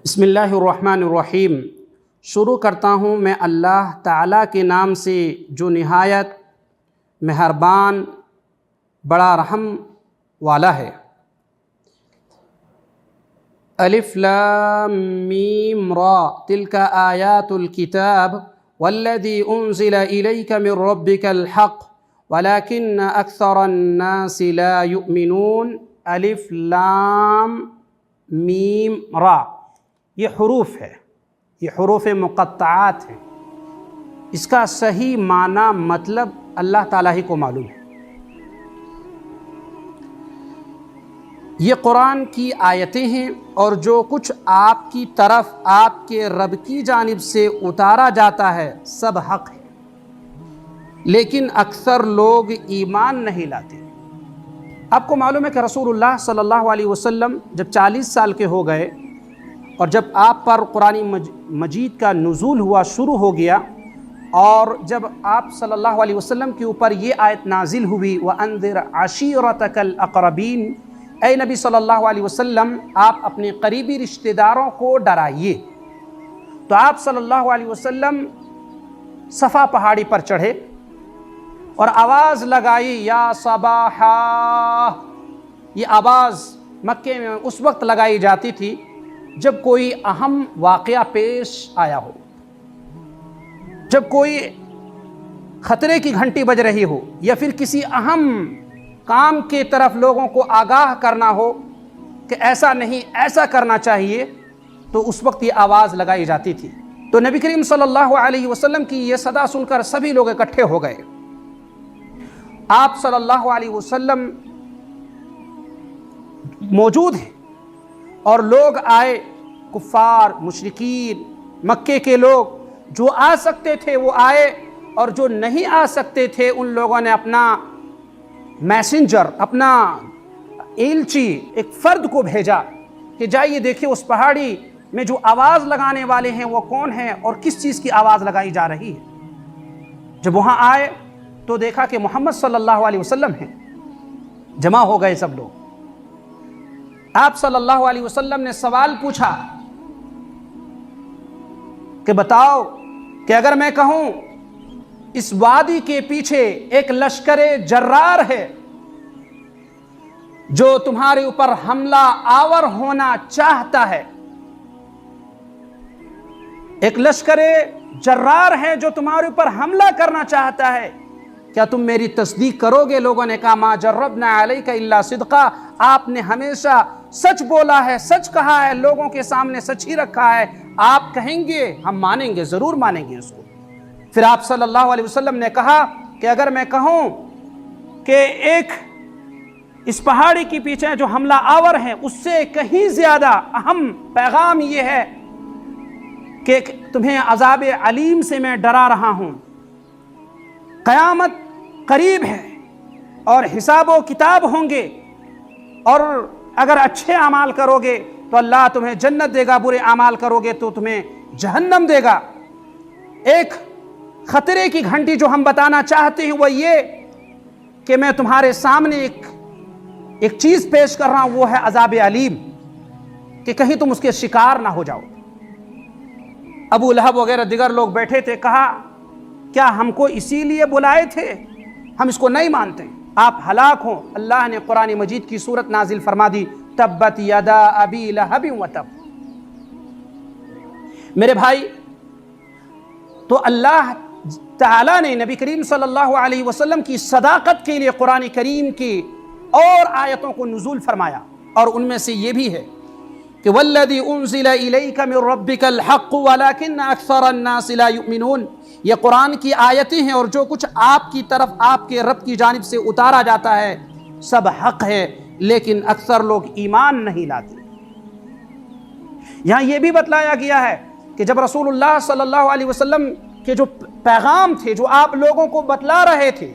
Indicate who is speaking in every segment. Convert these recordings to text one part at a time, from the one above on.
Speaker 1: بسم اللہ الرحمن الرحیم۔ شروع کرتا ہوں میں اللہ تعالیٰ کے نام سے جو نہایت مہربان بڑا رحم والا ہے۔ الف لام میم را تلک آیات الکتاب والذی انزل الیک من ربک الحق ولکن اکثر الناس لا یؤمنون۔ الف لام میم را، یہ حروف ہے، یہ حروف مقطعات ہیں۔ اس کا صحیح معنی مطلب اللہ تعالیٰ ہی کو معلوم ہے۔ یہ قرآن کی آیتیں ہیں اور جو کچھ آپ کی طرف آپ کے رب کی جانب سے اتارا جاتا ہے سب حق ہے، لیکن اکثر لوگ ایمان نہیں لاتے۔ آپ کو معلوم ہے کہ رسول اللہ صلی اللہ علیہ وسلم جب 40 سال کے ہو گئے اور جب آپ پر قرآن مجید کا نزول ہوا، شروع ہو گیا، اور جب آپ صلی اللہ علیہ وسلم کے اوپر یہ آیت نازل ہوئی وَأَنذِرْ عَشِيرَتَكَ الْأَقْرَبِينَ، اے نبی صلی اللہ علیہ وسلم آپ اپنے قریبی رشتہ داروں کو ڈرائیے، تو آپ صلی اللہ علیہ وسلم صفا پہاڑی پر چڑھے اور آواز لگائی یا صباحا۔ یہ آواز مکے میں اس وقت لگائی جاتی تھی جب کوئی اہم واقعہ پیش آیا ہو، جب کوئی خطرے کی گھنٹی بج رہی ہو، یا پھر کسی اہم کام کی طرف لوگوں کو آگاہ کرنا ہو کہ ایسا نہیں ایسا کرنا چاہیے، تو اس وقت یہ آواز لگائی جاتی تھی۔ تو نبی کریم صلی اللہ علیہ وسلم کی یہ صدا سن کر سبھی لوگ اکٹھے ہو گئے۔ آپ صلی اللہ علیہ وسلم موجود ہیں اور لوگ آئے، کفار، مشرکین، مکے کے لوگ جو آ سکتے تھے وہ آئے، اور جو نہیں آ سکتے تھے ان لوگوں نے اپنا میسنجر، اپنا ایلچی، ایک فرد کو بھیجا کہ جائیے دیکھیں اس پہاڑی میں جو آواز لگانے والے ہیں وہ کون ہیں اور کس چیز کی آواز لگائی جا رہی ہے۔ جب وہاں آئے تو دیکھا کہ محمد صلی اللہ علیہ وسلم ہیں، جمع ہو گئے سب لوگ۔ آپ صلی اللہ علیہ وسلم نے سوال پوچھا کہ بتاؤ کہ اگر میں کہوں اس وادی کے پیچھے ایک لشکر جرار ہے جو تمہارے اوپر حملہ آور ہونا چاہتا ہے، ایک لشکر جرار ہے جو تمہارے اوپر حملہ کرنا چاہتا ہے، کیا تم میری تصدیق کرو گے؟ لوگوں نے کہا ما جربنا علیک الا صدقا، آپ نے ہمیشہ سچ بولا ہے، سچ کہا ہے، لوگوں کے سامنے سچ ہی رکھا ہے، آپ کہیں گے ہم مانیں گے، ضرور مانیں گے اس کو۔ پھر آپ صلی اللہ علیہ وسلم نے کہا کہ اگر میں کہوں کہ ایک اس پہاڑی کے پیچھے جو حملہ آور ہیں اس سے کہیں زیادہ اہم پیغام یہ ہے کہ تمہیں عذاب علیم سے میں ڈرا رہا ہوں، قیامت قریب ہے اور حساب و کتاب ہوں گے، اور اگر اچھے اعمال کرو گے تو اللہ تمہیں جنت دے گا، برے اعمال کرو گے تو تمہیں جہنم دے گا۔ ایک خطرے کی گھنٹی جو ہم بتانا چاہتے ہیں وہ یہ کہ میں تمہارے سامنے ایک چیز پیش کر رہا ہوں، وہ ہے عذاب علیم، کہ کہیں تم اس کے شکار نہ ہو جاؤ۔ ابو لہب وغیرہ دیگر لوگ بیٹھے تھے، کہا کیا ہم کو اسی لیے بلائے تھے؟ ہم اس کو نہیں مانتے، آپ ہلاک ہوں۔ اللہ نے قرآن مجید کی صورت نازل فرما دی تبت یدا ابی لہب وتب۔ میرے بھائی، تو اللہ تعالیٰ نے نبی کریم صلی اللہ علیہ وسلم کی صداقت کے لیے قرآن کریم کی اور آیتوں کو نزول فرمایا، اور ان میں سے یہ بھی ہے کہ والذی انزل الیک من ربک الحق ولکن اکثر الناس لا یؤمنون۔ یہ قرآن کی آیتیں ہیں اور جو کچھ آپ کی طرف آپ کے رب کی جانب سے اتارا جاتا ہے سب حق ہے، لیکن اکثر لوگ ایمان نہیں لاتے۔ یہاں یہ بھی بتلایا گیا ہے کہ جب رسول اللہ صلی اللہ علیہ وسلم کے جو پیغام تھے جو آپ لوگوں کو بتلا رہے تھے،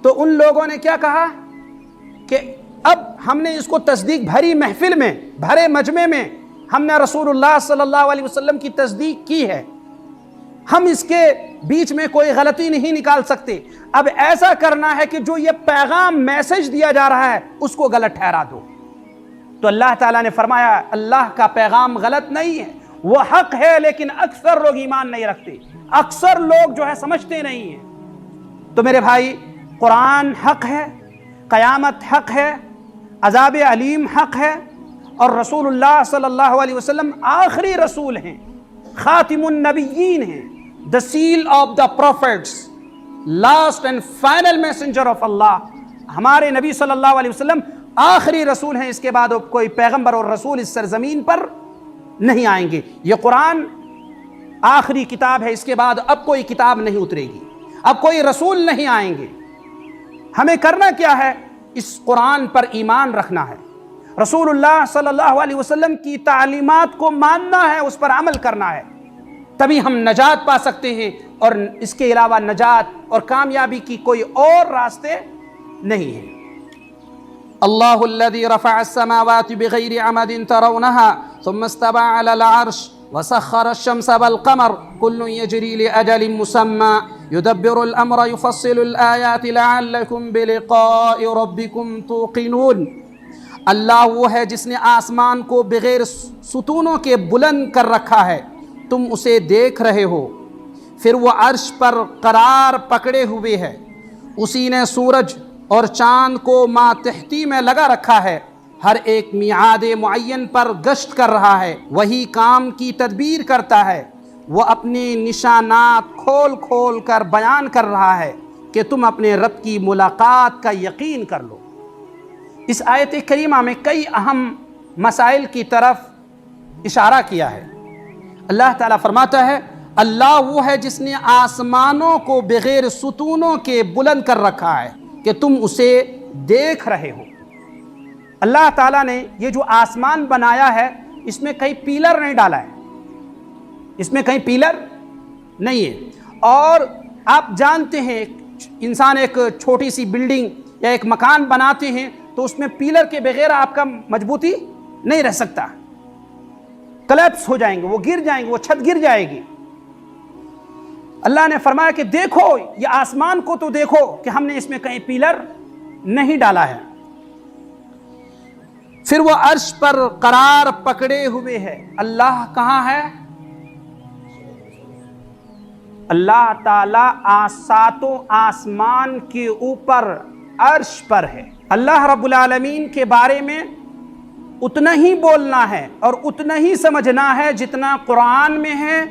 Speaker 1: تو ان لوگوں نے کیا کہا کہ اب ہم نے اس کو تصدیق بھری محفل میں، بھرے مجمع میں ہم نے رسول اللہ صلی اللہ علیہ وسلم کی تصدیق کی ہے، ہم اس کے بیچ میں کوئی غلطی نہیں نکال سکتے۔ اب ایسا کرنا ہے کہ جو یہ پیغام میسج دیا جا رہا ہے اس کو غلط ٹھہرا دو۔ تو اللہ تعالیٰ نے فرمایا اللہ کا پیغام غلط نہیں ہے، وہ حق ہے، لیکن اکثر لوگ ایمان نہیں رکھتے، اکثر لوگ جو ہے سمجھتے نہیں ہیں۔ تو میرے بھائی، قرآن حق ہے، قیامت حق ہے، عذاب علیم حق ہے، اور رسول اللہ صلی اللہ علیہ وسلم آخری رسول ہیں، خاتم النبیین ہیں، the seal of the prophets، last and final messenger of اللہ۔ ہمارے نبی صلی اللہ علیہ وسلم آخری رسول ہیں، اس کے بعد اب کوئی پیغمبر اور رسول اس سرزمین پر نہیں آئیں گے۔ یہ قرآن آخری کتاب ہے، اس کے بعد اب کوئی کتاب نہیں اترے گی، اب کوئی رسول نہیں آئیں گے۔ ہمیں کرنا کیا ہے؟ اس قرآن پر ایمان رکھنا ہے، رسول اللہ صلی اللہ علیہ وسلم کی تعلیمات کو ماننا ہے، اس پر عمل کرنا ہے، تبھی ہم نجات پا سکتے ہیں، اور اس کے علاوہ نجات اور کامیابی کی کوئی اور راستے نہیں ہیں۔ اللہ الذي رفع السماوات بغیر عمد ترونها ثم استوى على العرش وسخر الشمس والقمر كل يجري لأجل مسمى يدبر الأمر يفصل الآيات لعلكم بلقاء ربكم توقنون۔ اللہ وہ ہے جس نے آسمان کو بغیر ستونوں کے بلند کر رکھا ہے، تم اسے دیکھ رہے ہو، پھر وہ عرش پر قرار پکڑے ہوئے ہے، اسی نے سورج اور چاند کو ماتحتی میں لگا رکھا ہے، ہر ایک میعاد معین پر گشت کر رہا ہے، وہی کام کی تدبیر کرتا ہے، وہ اپنے نشانات کھول کھول کر بیان کر رہا ہے کہ تم اپنے رب کی ملاقات کا یقین کر لو۔ اس آیت کریمہ میں کئی اہم مسائل کی طرف اشارہ کیا ہے۔ اللہ تعالیٰ فرماتا ہے اللہ وہ ہے جس نے آسمانوں کو بغیر ستونوں کے بلند کر رکھا ہے کہ تم اسے دیکھ رہے ہو۔ اللہ تعالیٰ نے یہ جو آسمان بنایا ہے اس میں کہیں پیلر نہیں ڈالا ہے، اس میں کہیں پیلر نہیں ہے۔ اور آپ جانتے ہیں انسان ایک چھوٹی سی بلڈنگ یا ایک مکان بناتے ہیں تو اس میں پیلر کے بغیر آپ کا مضبوطی نہیں رہ سکتا، کلیپس ہو جائیں گے، وہ گر جائیں گے، وہ چھت گر جائے گی۔ اللہ نے فرمایا کہ دیکھو یہ آسمان کو تو دیکھو کہ ہم نے اس میں کہیں پیلر نہیں ڈالا ہے، پھر وہ عرش پر قرار پکڑے ہوئے ہے۔ اللہ کہاں ہے؟ اللہ تعالیٰ ساتوں آسمان کے اوپر عرش پر ہے۔ اللہ رب العالمین کے بارے میں اتنا ہی بولنا ہے اور اتنا ہی سمجھنا ہے جتنا قرآن میں ہے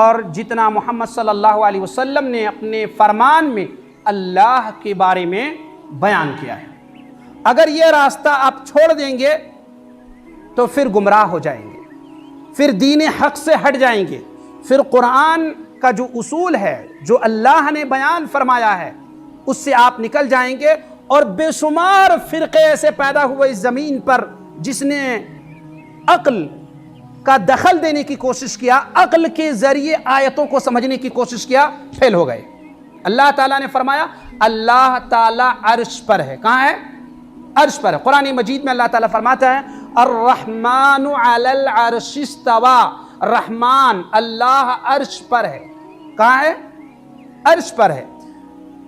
Speaker 1: اور جتنا محمد صلی اللہ علیہ وسلم نے اپنے فرمان میں اللہ کے بارے میں بیان کیا ہے۔ اگر یہ راستہ آپ چھوڑ دیں گے تو پھر گمراہ ہو جائیں گے، پھر دین حق سے ہٹ جائیں گے، پھر قرآن کا جو اصول ہے جو اللہ نے بیان فرمایا ہے اس سے آپ نکل جائیں گے، اور بے شمار فرقے ایسے پیدا ہوئے اس زمین پر جس نے عقل کا دخل دینے کی کوشش کیا، عقل کے ذریعے آیتوں کو سمجھنے کی کوشش کیا، فیل ہو گئے۔ اللہ تعالیٰ نے فرمایا اللہ تعالیٰ عرش پر ہے۔ کہاں ہے؟ عرش پر ہے۔ قرآن مجید میں اللہ تعالیٰ فرماتا ہے الرحمن علی العرش استوى، رحمان اللہ عرش پر ہے۔ کہاں ہے؟ عرش پر ہے۔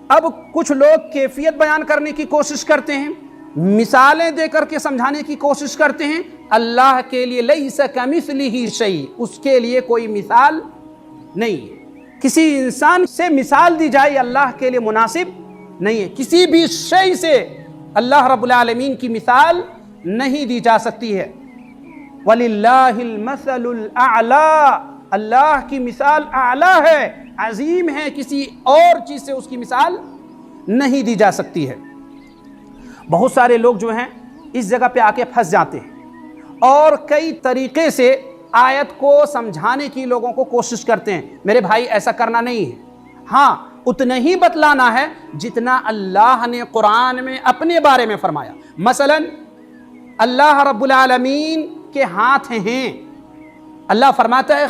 Speaker 1: اب کچھ لوگ کیفیت بیان کرنے کی کوشش کرتے ہیں، مثالیں دے کر کے سمجھانے کی کوشش کرتے ہیں۔ اللہ کے لیے لیس کمثلہ شیء، اس کے لیے کوئی مثال نہیں ہے۔ کسی انسان سے مثال دی جائے اللہ کے لیے مناسب نہیں ہے، کسی بھی شیء سے اللہ رب العالمین کی مثال نہیں دی جا سکتی ہے۔ وَلِلَّهِ الْمَثَلُ الْأَعْلَى، اللہ کی مثال اعلیٰ ہے، عظیم ہے، کسی اور چیز سے اس کی مثال نہیں دی جا سکتی ہے۔ بہت سارے لوگ جو ہیں اس جگہ پہ آ کے پھنس جاتے ہیں اور کئی طریقے سے آیت کو سمجھانے کی لوگوں کو کوشش کرتے ہیں۔ میرے بھائی ایسا کرنا نہیں ہے، ہاں اتنا ہی بتلانا ہے جتنا اللہ نے قرآن میں اپنے بارے میں فرمایا۔ مثلا اللہ رب العالمین کے ہاتھ ہیں، اللہ فرماتا ہے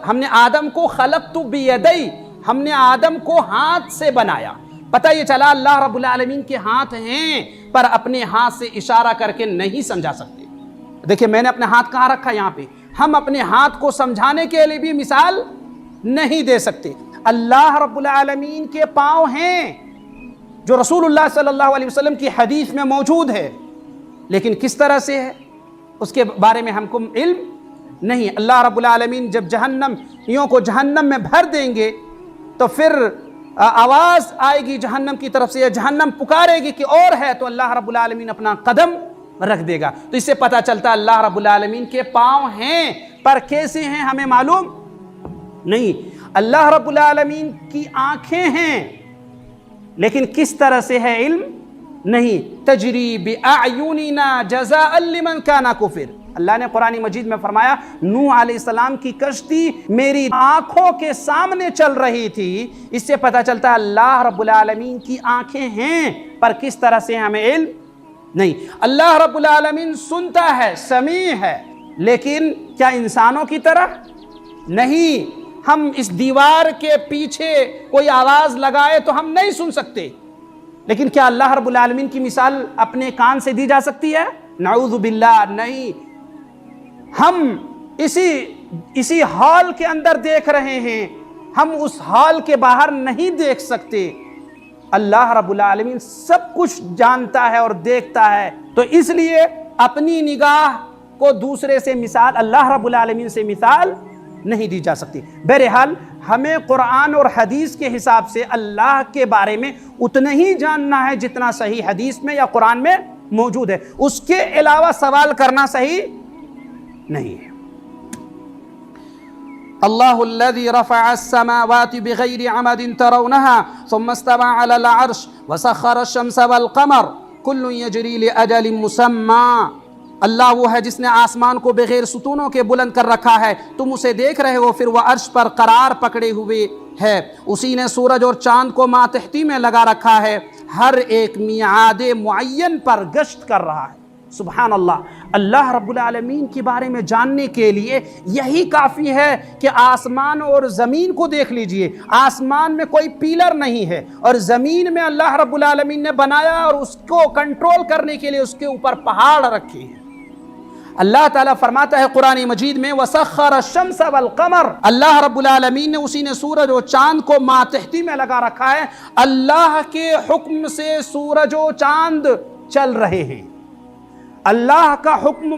Speaker 1: ہم نے آدم کو خلقت بیدی، ہم نے آدم کو ہاتھ سے بنایا۔ پتہ یہ چلا اللہ رب العالمین کے ہاتھ ہیں، پر اپنے ہاتھ سے اشارہ کر کے نہیں سمجھا سکتے۔ دیکھیں میں نے اپنا ہاتھ کہاں رکھا؟ یہاں پہ۔ ہم اپنے ہاتھ کو سمجھانے کے لیے بھی مثال نہیں دے سکتے۔ اللہ رب العالمین کے پاؤں ہیں جو رسول اللہ صلی اللہ علیہ وسلم کی حدیث میں موجود ہے، لیکن کس طرح سے ہے اس کے بارے میں ہم کو علم نہیں۔ اللہ رب العالمین جب جہنمیوں کو جہنم میں بھر دیں گے تو پھر آواز آئے گی جہنم کی طرف سے، یا جہنم پکارے گی کہ اور ہے، تو اللہ رب العالمین اپنا قدم رکھ دے گا۔ تو اس سے پتہ چلتا ہے اللہ رب العالمین کے پاؤں ہیں، پر کیسے ہیں ہمیں معلوم نہیں۔ اللہ رب العالمین کی آنکھیں ہیں، لیکن کس طرح سے ہے علم نہیں۔ تجری بأعیننا جزاء لمن کان کفر، اللہ نے قرآن مجید میں فرمایا نوح علیہ السلام کی کشتی میری آنکھوں کے سامنے چل رہی تھی۔ اس سے پتہ چلتا ہے اللہ رب العالمین کی آنکھیں ہیں، پر کس طرح سے ہمیں علم نہیں۔ اللہ رب العالمین سنتا ہے، سمیع ہے، لیکن کیا انسانوں کی طرح نہیں۔ ہم اس دیوار کے پیچھے کوئی آواز لگائے تو ہم نہیں سن سکتے، لیکن کیا اللہ رب العالمین کی مثال اپنے کان سے دی جا سکتی ہے؟ نعوذ باللہ، نہیں۔ ہم اسی ہال کے اندر دیکھ رہے ہیں، ہم اس ہال کے باہر نہیں دیکھ سکتے۔ اللہ رب العالمین سب کچھ جانتا ہے اور دیکھتا ہے، تو اس لیے اپنی نگاہ کو دوسرے سے مثال، اللہ رب العالمین سے مثال نہیں دی جا سکتی۔ بہرحال ہمیں قرآن اور حدیث کے حساب سے اللہ کے بارے میں اتنا ہی جاننا ہے جتنا صحیح حدیث میں یا قرآن میں موجود ہے، اس کے علاوہ سوال کرنا صحیح نہیں ہے۔ اللہ الذي رفع السماوات بغیر عمد ترونها ثم استوى على العرش وسخر الشمس والقمر كل يجري لأجل مسمى۔ اللہ وہ ہے جس نے آسمان کو بغیر ستونوں کے بلند کر رکھا ہے، تم اسے دیکھ رہے ہو، پھر وہ عرش پر قرار پکڑے ہوئے ہے۔ اسی نے سورج اور چاند کو ماتحتی میں لگا رکھا ہے، ہر ایک میعاد معین پر گشت کر رہا ہے۔ سبحان اللہ۔ اللہ رب العالمین کے بارے میں جاننے کے لیے یہی کافی ہے کہ آسمان اور زمین کو دیکھ لیجئے۔ آسمان میں کوئی پیلر نہیں ہے، اور زمین میں اللہ رب العالمین نے بنایا اور اس کو کنٹرول کرنے کے لیے اس کے اوپر پہاڑ رکھے ہیں۔ اللہ تعالیٰ فرماتا ہے قرآن مجید میں وَسَخَّرَ الشَّمْسَ وَالْقَمَرَ، اللہ رب العالمین نے اسی نے سورج و چاند کو ماتحتی میں لگا رکھا ہے۔ اللہ کے حکم سے سورج و چاند چل رہے ہیں۔ اللہ کا حکم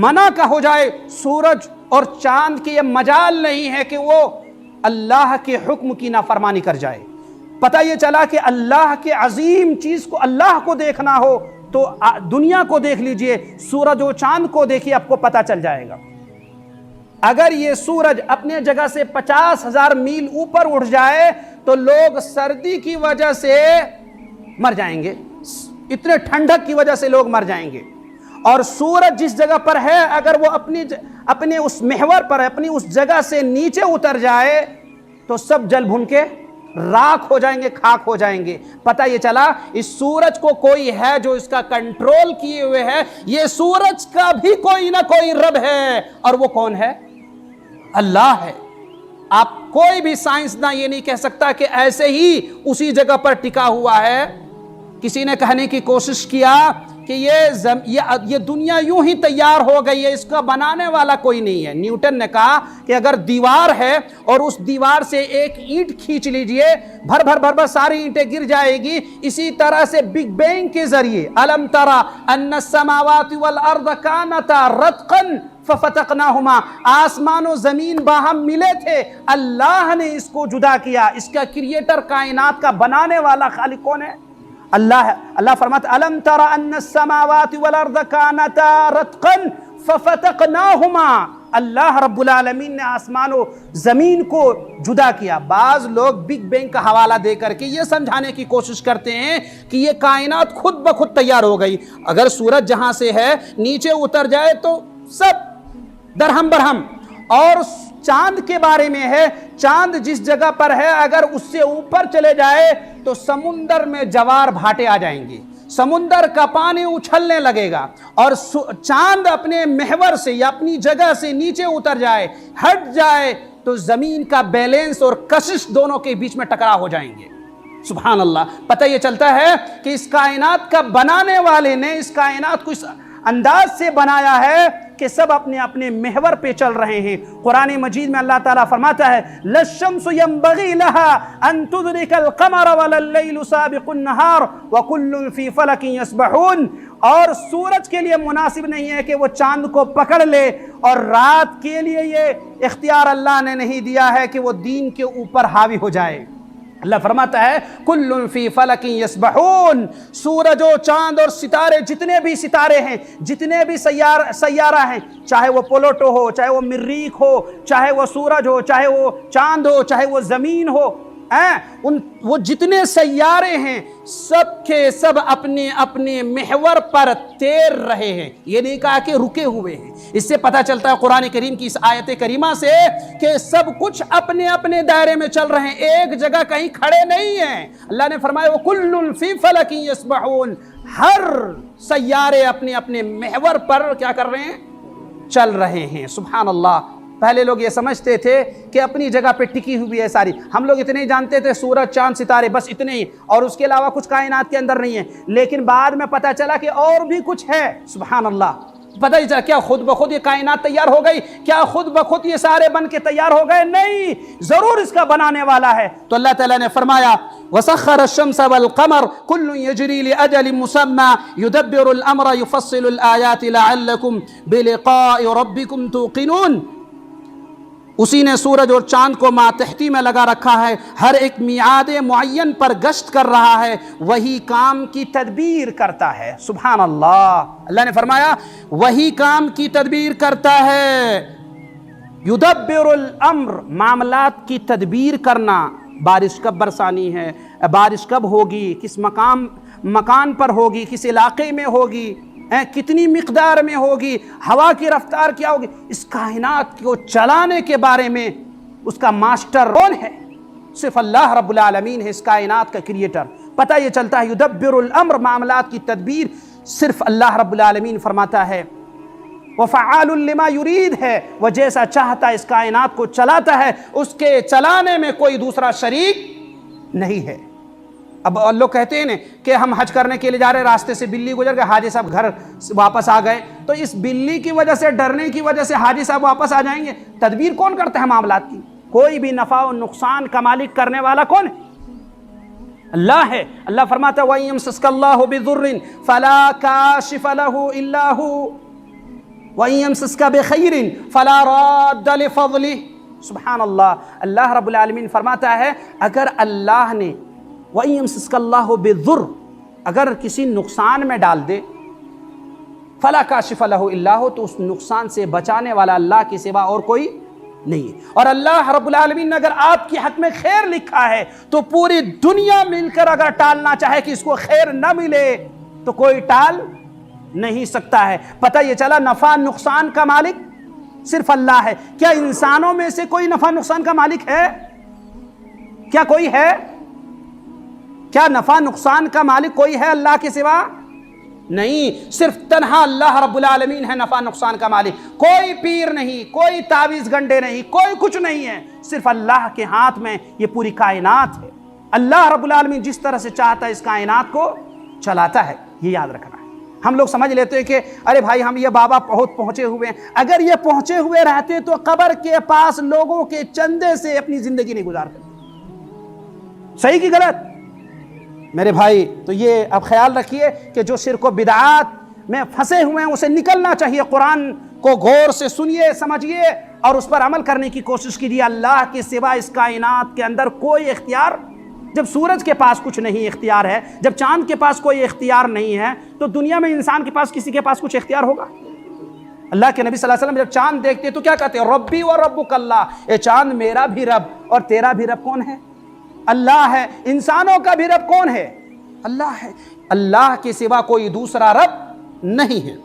Speaker 1: منع کا ہو جائے، سورج اور چاند کے یہ مجال نہیں ہے کہ وہ اللہ کے حکم کی نافرمانی کر جائے۔ پتہ یہ چلا کہ اللہ کے عظیم چیز کو، اللہ کو دیکھنا ہو تو دنیا کو دیکھ لیجئے، سورج و چاند کو دیکھیے، آپ کو پتہ چل جائے گا۔ اگر یہ سورج اپنے جگہ سے 50,000 میل اوپر اٹھ جائے تو لوگ سردی کی وجہ سے مر جائیں گے، اتنے ٹھنڈک کی وجہ سے لوگ مر جائیں گے۔ اور سورج جس جگہ پر ہے اگر وہ اپنے اس محور پر، اپنی اس جگہ سے نیچے اتر جائے تو سب جل بھن کے راکھ ہو جائیں گے، خاک ہو جائیں گے۔ پتہ یہ چلا اس سورج کو کوئی ہے جو اس کا کنٹرول کیے ہوئے ہے۔ یہ سورج کا بھی کوئی نہ کوئی رب ہے، اور وہ کون ہے؟ اللہ ہے۔ آپ کوئی بھی سائنسداں یہ نہیں کہہ سکتا کہ ایسے ہی اسی جگہ پر ٹکا ہوا ہے۔ کسی نے کہنے کی کوشش کیا کہ یہ دنیا یوں ہی تیار ہو گئی ہے، اس کا بنانے والا کوئی نہیں ہے۔ نیوٹن نے کہا کہ اگر دیوار ہے اور اس دیوار سے ایک اینٹ کھینچ لیجئے، بھر بھر ساری اینٹیں گر جائے گی۔ اسی طرح سے بگ بینگ کے ذریعے الم ترى ان السماوات والارض كانتا رتقا ففتقناهما، آسمان و زمین باہم ملے تھے، اللہ نے اس کو جدا کیا۔ اس کا کریٹر، کائنات کا بنانے والا خالق کون ہے؟ اللہ ہے۔ اللہ فرماتا الم تر ان السماوات والارض كانتا رتقا ففتقناهما، اللہ رب العالمین نے آسمان و زمین کو جدا کیا۔ بعض لوگ بگ بینگ کا حوالہ دے کر کے یہ سمجھانے کی کوشش کرتے ہیں کہ یہ کائنات خود بخود تیار ہو گئی، اگر سورج جہاں سے ہے نیچے اتر جائے تو سب درہم برہم۔ اور چاند کے بارے میں ہے، چاند جس جگہ پر ہے اگر اس سے اوپر چلے جائے تو سمندر میں جوار بھاٹے آ جائیں گے، سمندر کا پانی اچھلنے لگے گا۔ اور چاند اپنے محور سے یا اپنی جگہ سے نیچے اتر جائے، ہٹ جائے تو زمین کا بیلنس اور کشش دونوں کے بیچ میں ٹکراؤ ہو جائیں گے۔ سبحان اللہ۔ پتہ یہ چلتا ہے کہ اس کائنات کا بنانے والے نے اس کائنات کو اس انداز سے بنایا ہے کہ سب اپنے اپنے محور پہ چل رہے ہیں۔ قرآن مجید میں اللہ تعالیٰ فرماتا ہے لَلشَّمْسُ يَنبَغِي لَهَا أَن تُدْرِكَ الْقَمَرَ وَلَا اللَّيْلُ سَابِقُ النَّهَارِ وَكُلٌّ فِي فَلَكٍ يَسْبَحُونَ۔ اور سورج کے لیے مناسب نہیں ہے کہ وہ چاند کو پکڑ لے، اور رات کے لیے یہ اختیار اللہ نے نہیں دیا ہے کہ وہ دین کے اوپر حاوی ہو جائے۔ اللہ فرماتا ہے کل فی فلک یسبحون، سورج و چاند اور ستارے، جتنے بھی ستارے ہیں، جتنے بھی سیارہ ہیں، چاہے وہ پلوٹو ہو، چاہے وہ مریخ ہو، چاہے وہ سورج ہو، چاہے وہ چاند ہو، چاہے وہ زمین ہو، وہ جتنے سیارے ہیں سب کے سب اپنے اپنے محور پر تیر رہے ہیں۔ یہ نہیں کہا کہ رکے ہوئے ہیں۔ اس سے پتہ چلتا ہے قرآن کریم کی اس آیت کریمہ سے کہ سب کچھ اپنے اپنے دائرے میں چل رہے ہیں، ایک جگہ کہیں کھڑے نہیں ہیں۔ اللہ نے فرمایا وَكُلٌّ فِي فَلَكٍ يَسْبَحُونَ، ہر سیارے اپنے اپنے محور پر کیا کر رہے ہیں؟ چل رہے ہیں۔ سبحان اللہ۔ پہلے لوگ یہ سمجھتے تھے کہ اپنی جگہ پہ ٹکی ہوئی ہے ساری، ہم لوگ اتنے ہی جانتے تھے سورج چاند ستارے بس اتنے ہی، اور اس کے علاوہ کچھ کائنات کے اندر نہیں ہے۔ لیکن بعد میں پتہ چلا کہ اور بھی کچھ ہے۔ سبحان اللہ۔ پتہ ہی چلا کیا خود بخود یہ کائنات تیار ہو گئی؟ کیا خود بخود یہ سارے بن کے تیار ہو گئے؟ نہیں، ضرور اس کا بنانے والا ہے۔ تو اللہ تعالیٰ نے فرمایا وَسَخَّرَ الشَّمْسَ وَالْقَمَرَ كُلٌّ يَجْرِي لِأَجَلٍ مُّسَمًّى يُدَبِّرُ الْأَمْرَ يُفَصِّلُ الْآيَاتِ لَعَلَّكُمْ بِلِقَاءِ رَبِّكُمْ تُوقِنُونَ۔ اسی نے سورج اور چاند کو ماتحتی میں لگا رکھا ہے، ہر ایک میعاد معین پر گشت کر رہا ہے، وہی کام کی تدبیر کرتا ہے۔ سبحان اللہ۔ اللہ نے فرمایا وہی کام کی تدبیر کرتا ہے۔ یدبر الامر، معاملات کی تدبیر کرنا، بارش کب برسانی ہے، بارش کب ہوگی، کس مکان پر ہوگی، کس علاقے میں ہوگی، کتنی مقدار میں ہوگی، ہوا کی رفتار کیا ہوگی، اس کائنات کو چلانے کے بارے میں اس کا ماسٹر کون ہے؟ صرف اللہ رب العالمین ہے، اس کائنات کا کریٹر۔ پتہ یہ چلتا ہے یدبر الامر، معاملات کی تدبیر صرف اللہ رب العالمین فرماتا ہے۔ وفعال لما یرید ہے، وہ جیسا چاہتا ہے اس کائنات کو چلاتا ہے، اس کے چلانے میں کوئی دوسرا شریک نہیں ہے۔ اب لوگ کہتے ہیں کہ ہم حج کرنے کے لیے جا رہے، راستے سے بلی گزر گئے، حاجی صاحب گھر واپس آ گئے، تو اس بلی کی وجہ سے، ڈرنے کی وجہ سے حاجی صاحب واپس آ جائیں گے؟ تدبیر کون کرتا ہے معاملات کی؟ کوئی بھی نفع و نقصان کا مالک کرنے والا کون ہے؟ اللہ ہے۔ اللہ فرماتا ہے وَإِن يَمْسَسْكَ اللَّهُ بِضُرٍّ فَلَا كَاشِفَ لَهُ إِلَّا هُوَ وَإِن يَمْسَسْكَ بِخَيْرٍ فَلَا رَادَّ لِفَضْلِهِ۔ سبحان اللہ۔ اللہ رب العالمین فرماتا ہے اگر اللہ نے وَإِن يَمْسَسْكَ اللَّهُ بِالضُّرِّ، اگر کسی نقصان میں ڈال دے، فَلَا كَاشِفَ لَهُ إِلَّا هُوَ، تو اس نقصان سے بچانے والا اللہ کے سوا اور کوئی نہیں ہے۔ اور اللہ رب العالمین نے اگر آپ کی حق میں خیر لکھا ہے تو پوری دنیا مل کر اگر ٹالنا چاہے کہ اس کو خیر نہ ملے تو کوئی ٹال نہیں سکتا ہے۔ پتہ یہ چلا نفع نقصان کا مالک صرف اللہ ہے۔ کیا انسانوں میں سے کوئی نفع نقصان کا مالک ہے؟ کیا کوئی ہے؟ کیا نفع نقصان کا مالک کوئی ہے اللہ کے سوا؟ نہیں، صرف تنہا اللہ رب العالمین ہے نفع نقصان کا مالک۔ کوئی پیر نہیں، کوئی تعویذ گنڈے نہیں، کوئی کچھ نہیں ہے، صرف اللہ کے ہاتھ میں یہ پوری کائنات ہے۔ اللہ رب العالمین جس طرح سے چاہتا ہے اس کائنات کو چلاتا ہے، یہ یاد رکھنا ہے۔ ہم لوگ سمجھ لیتے ہیں کہ ارے بھائی ہم یہ بابا بہت پہنچے ہوئے ہیں، اگر یہ پہنچے ہوئے رہتے تو قبر کے پاس لوگوں کے چندے سے اپنی زندگی نہیں گزارتے۔ صحیح کی غلط؟ میرے بھائی تو یہ اب خیال رکھیے کہ جو شرک و بدعات میں پھنسے ہوئے ہیں اسے نکلنا چاہیے۔ قرآن کو غور سے سنیے، سمجھیے اور اس پر عمل کرنے کی کوشش کیجیے۔ اللہ کے سوا اس کائنات کے اندر کوئی اختیار، جب سورج کے پاس کچھ نہیں اختیار ہے، جب چاند کے پاس کوئی اختیار نہیں ہے، تو دنیا میں انسان کے پاس کسی کے پاس کچھ اختیار ہوگا؟ اللہ کے نبی صلی اللہ علیہ وسلم جب چاند دیکھتے تو کیا کہتے ہیں؟ ربی و ربک اللہ، اے چاند میرا بھی رب اور تیرا بھی رب کون ہے؟ اللہ ہے۔ انسانوں کا بھی رب کون ہے؟ اللہ ہے۔ اللہ کے سوا کوئی دوسرا رب نہیں ہے۔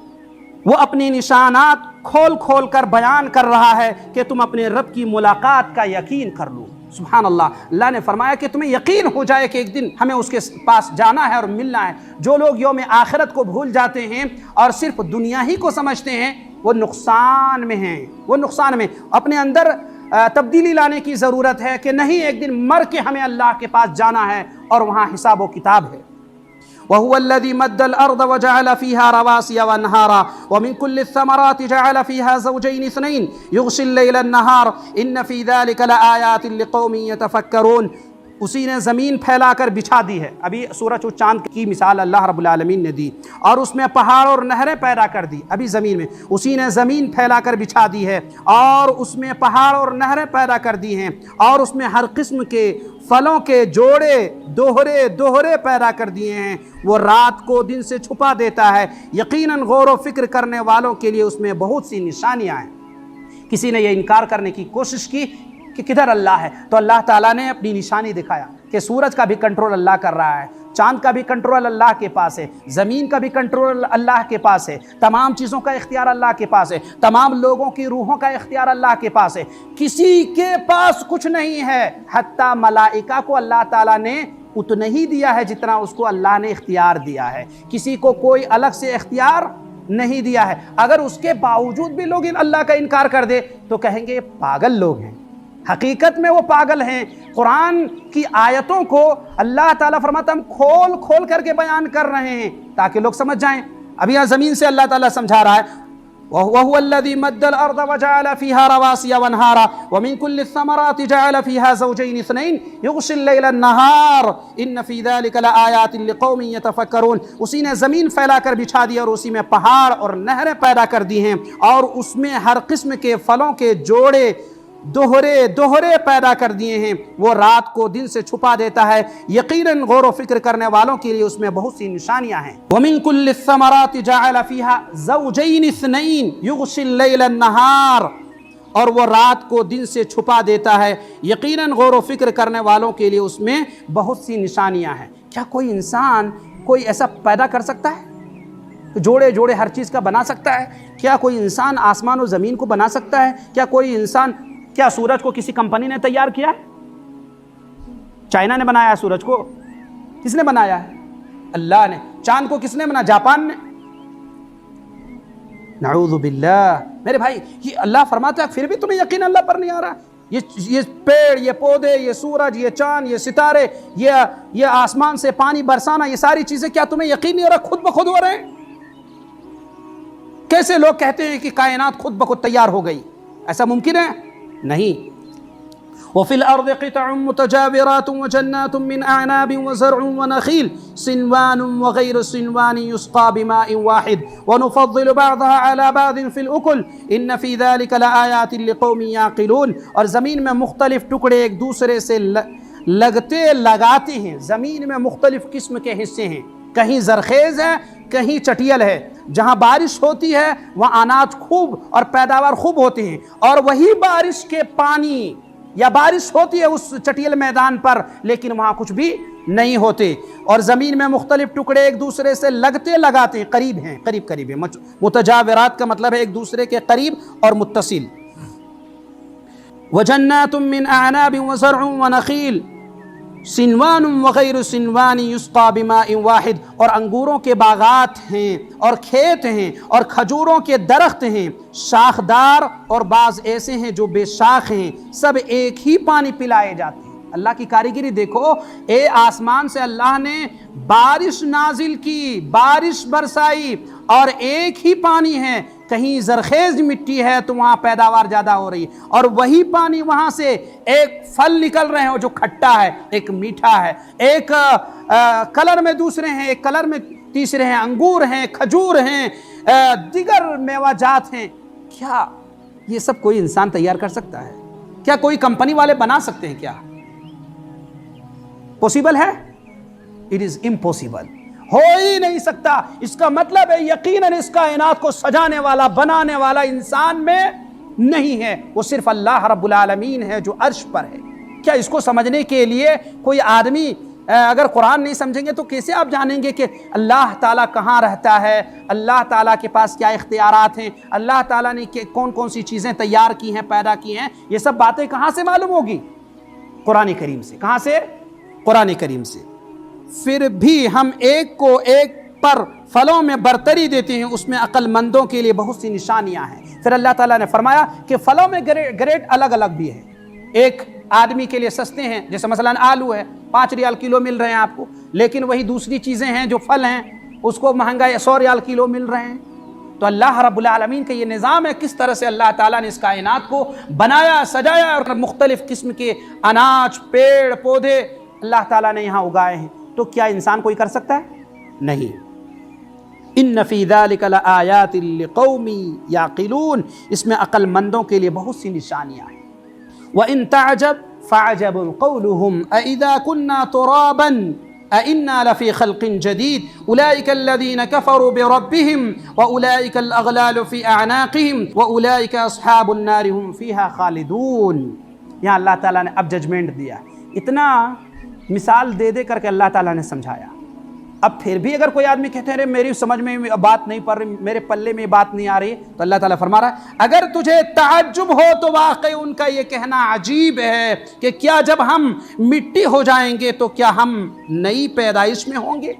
Speaker 1: وہ اپنی نشانات کھول کھول کر بیان کر رہا ہے کہ تم اپنے رب کی ملاقات کا یقین کر لو۔ سبحان اللہ۔ اللہ نے فرمایا کہ تمہیں یقین ہو جائے کہ ایک دن ہمیں اس کے پاس جانا ہے اور ملنا ہے۔ جو لوگ یوم آخرت کو بھول جاتے ہیں اور صرف دنیا ہی کو سمجھتے ہیں وہ نقصان میں ہیں، وہ نقصان میں۔ اپنے اندر تبدیلی لانے کی ضرورت ہے کہ نہیں، ایک دن مر کے ہمیں اللہ کے پاس جانا ہے اور وہاں حساب و کتاب ہے۔ وهو الذي مد الأرض وجعل فيها رواسي وأنهارا ومن كل الثمرات جعل فيها زوجين اثنين يغشي الليل النهار إن في ذلك لآيات لقوم يتفكرون۔ اسی نے زمین پھیلا کر بچھا دی ہے، ابھی سورج و چاند کی مثال اللہ رب العالمین نے دی، اور اس میں پہاڑ اور نہریں پیدا کر دی، ابھی زمین میں اسی نے زمین پھیلا کر بچھا دی ہے اور اس میں پہاڑ اور نہریں پیدا کر دی ہیں، اور اس میں ہر قسم کے پھلوں کے جوڑے دوہرے پیدا کر دیے ہیں۔ وہ رات کو دن سے چھپا دیتا ہے، یقیناً غور و فکر کرنے والوں کے لیے اس میں بہت سی نشانیاں ہیں۔ کسی نے یہ انکار کرنے کی کوشش کی کہ کدھر اللہ ہے، تو اللہ تعالیٰ نے اپنی نشانی دکھایا کہ سورج کا بھی کنٹرول اللہ کر رہا ہے، چاند کا بھی کنٹرول اللہ کے پاس ہے، زمین کا بھی کنٹرول اللہ کے پاس ہے، تمام چیزوں کا اختیار اللہ کے پاس ہے، تمام لوگوں کی روحوں کا اختیار اللہ کے پاس ہے، کسی کے پاس کچھ نہیں ہے، حتیٰ ملائکہ کو اللہ تعالیٰ نے اتنا ہی دیا ہے جتنا اس کو اللہ نے اختیار دیا ہے، کسی کو کوئی الگ سے اختیار نہیں دیا ہے۔ اگر اس کے باوجود بھی لوگ اللہ کا انکار کر دے تو کہیں گے یہ پاگل لوگ ہیں، حقیقت میں وہ پاگل ہیں۔ قرآن کی آیتوں کو اللہ تعالیٰ فرماتا ہم کھول کر کے بیان کر رہے ہیں تاکہ لوگ سمجھ جائیں۔ اب یہاں زمین سے اللہ تعالیٰ سمجھا رہا ہے وَهُوَ الَّذِي مَدَّ الْأَرْضَ وَجَعَلَ فِيهَا رَوَاسِيَ وَأَنْهَارًا وَمِن كُلِّ الثَّمَرَاتِ جَعَلَ فِيهَا زَوْجَيْنِ اثْنَيْنِ يُغْشِي اللَّيْلَ النَّهَارَ إِنَّ فِي ذَلِكَ لَآيَاتٍ لِقَوْمٍ يَتَفَكَّرُونَ۔ اسی نے زمین پھیلا کر بچھا دی اور اسی میں پہاڑ اور نہریں پیدا کر دی ہیں، اور اس میں ہر قسم کے پھلوں کے جوڑے دوہرے پیدا کر دیے ہیں۔ وہ رات کو دن سے چھپا دیتا ہے، یقیناً غور و فکر کرنے والوں کے لیے اس میں بہت سی نشانیاں ہیں۔ وَمِن كُلِّ الثَّمَرَاتِ جَعَلَ فِيهَا زَوْجَيْنِ اثْنَيْنِ يُغْشِي اللَّيْلَ النَّهَارَ، اور وہ رات کو دن سے چھپا دیتا ہے، یقیناً غور و فکر کرنے والوں کے لیے اس میں بہت سی نشانیاں ہیں۔ کیا کوئی انسان کوئی ایسا پیدا کر سکتا ہے؟ جوڑے ہر چیز کا بنا سکتا ہے؟ کیا کوئی انسان آسمان و زمین کو بنا سکتا ہے؟ کیا کوئی انسان، کیا سورج کو کسی کمپنی نے تیار کیا ہے؟ چائنا نے بنایا ہے سورج کو؟ کس نے بنایا ہے؟ اللہ نے۔ چاند کو کس نے بنایا؟ جاپان نے؟ نعوذ باللہ۔ میرے بھائی یہ اللہ فرماتا ہے پھر بھی تمہیں یقین اللہ پر نہیں آ رہا؟ یہ پیڑ، یہ پودے، یہ سورج، یہ چاند، یہ ستارے، یہ آسمان سے پانی برسانا، یہ ساری چیزیں کیا تمہیں یقین نہیں ہو رہا خود بخود ہو رہے ہیں؟ کیسے لوگ کہتے ہیں کہ کائنات خود بخود تیار ہو گئی؟ ایسا ممکن ہے؟ نہیں۔ وفي الأرض قطع متجاورات وجنات من أعناب وزرع ونخيل صنوان وغير صنوان يسقى بماء واحد ونفضل بعضها على بعض في الأكل إن في ذلك لآيات لقوم يعقلون۔ اور زمین میں مختلف ٹکڑے ایک دوسرے سے لگاتے ہیں، زمین میں مختلف قسم کے حصے ہیں، کہیں زرخیز ہے، کہیں چٹیل ہے، جہاں بارش ہوتی ہے وہاں اناج خوب اور پیداوار خوب ہوتے ہیں، اور وہی بارش کے پانی یا بارش ہوتی ہے اس چٹیل میدان پر لیکن وہاں کچھ بھی نہیں ہوتے، اور زمین میں مختلف ٹکڑے ایک دوسرے سے لگاتے ہیں، قریب ہیں، قریب ہیں۔ متجاورات کا مطلب ہے ایک دوسرے کے قریب اور متصل۔ وجنات من اعناب وزرع ونخیل صنوان وغیر صنوان یسقى بماء واحد، اور انگوروں کے باغات ہیں اور کھیت ہیں اور کھجوروں کے درخت ہیں، شاخدار اور بعض ایسے ہیں جو بے شاخ ہیں، سب ایک ہی پانی پلائے جاتے ہیں۔ اللہ کی کاریگری دیکھو، آسمان سے اللہ نے بارش نازل کی، بارش برسائی، اور ایک ہی پانی ہے، کہیں زرخیز مٹی ہے تو وہاں پیداوار زیادہ ہو رہی ہے، اور وہی پانی وہاں سے ایک پھل نکل رہے ہیں جو کھٹا ہے، ایک میٹھا ہے، ایک کلر میں دوسرے ہیں، ایک کلر میں تیسرے ہیں، انگور ہیں، کھجور ہیں، دیگر میوہ جات ہیں۔ کیا یہ سب کوئی انسان تیار کر سکتا ہے؟ کیا کوئی کمپنی والے بنا سکتے ہیں؟ کیا پوسیبل ہے؟ اٹ از امپوسیبل، ہو ہی نہیں سکتا۔ اس کا مطلب ہے یقیناً اس کائنات کو سجانے والا، بنانے والا انسان میں نہیں ہے، وہ صرف اللہ رب العالمین ہے جو عرش پر ہے۔ کیا اس کو سمجھنے کے لیے کوئی آدمی اگر قرآن نہیں سمجھیں گے تو کیسے آپ جانیں گے کہ اللہ تعالیٰ کہاں رہتا ہے، اللہ تعالیٰ کے پاس کیا اختیارات ہیں، اللہ تعالیٰ نے کون کون سی چیزیں تیار کی ہیں، پیدا کی ہیں؟ یہ سب باتیں کہاں سے معلوم ہوگی؟ قرآن کریم سے۔ کہاں سے؟ قرآن کریم سے۔ پھر بھی ہم ایک کو ایک پر پھلوں میں برتری دیتے ہیں، اس میں عقل مندوں کے لیے بہت سی نشانیاں ہیں۔ پھر اللہ تعالیٰ نے فرمایا کہ پھلوں میں گریڈ الگ الگ بھی ہیں، ایک آدمی کے لیے سستے ہیں، جیسے مثلا آلو ہے 5 ریال کلو مل رہے ہیں آپ کو، لیکن وہی دوسری چیزیں ہیں جو پھل ہیں اس کو مہنگا 100 ریال کلو مل رہے ہیں۔ تو اللہ رب العالمین کا یہ نظام ہے، کس طرح سے اللہ تعالیٰ نے اس کائنات کو بنایا، سجایا، اور مختلف قسم کے اناج، پیڑ پودے اللہ تعالیٰ نے یہاں اگائے ہیں۔ تو کیا انسان کوئی کر سکتا ہے؟ نہیں۔ ان فی ذلک لآیات لقوم یعقلون، اس میں عقل مندوں کے لیے بہت سی نشانیاں ہیں۔ وَإِن تَعْجَبْ فَعَجَبٌ قَوْلُهُمْ أَإِذَا كُنَّا تُرَابًا أَإِنَّا لَفِي خَلْقٍ جَدِيدٍ أُولَٰئِكَ الَّذِينَ كَفَرُوا بِرَبِّهِمْ وَأُولَٰئِكَ الْأَغْلَالُ فِي أَعْنَاقِهِمْ وَأُولَٰئِكَ أَصْحَابُ النَّارِ هُمْ فِيهَا خَالِدُونَ۔ یہاں اللہ تعالیٰ نے اب ججمنٹ دیا، اتنا مثال دے دے کر کے اللہ تعالیٰ نے سمجھایا۔ اب پھر بھی اگر کوئی آدمی کہتے ہیں میری سمجھ میں بات نہیں پڑ رہی، میرے پلے میں بات نہیں آ رہی، تو اللہ تعالیٰ فرما رہا ہے اگر تجھے تعجب ہو تو واقعی ان کا یہ کہنا عجیب ہے کہ کیا جب ہم مٹی ہو جائیں گے تو کیا ہم نئی پیدائش میں ہوں گے۔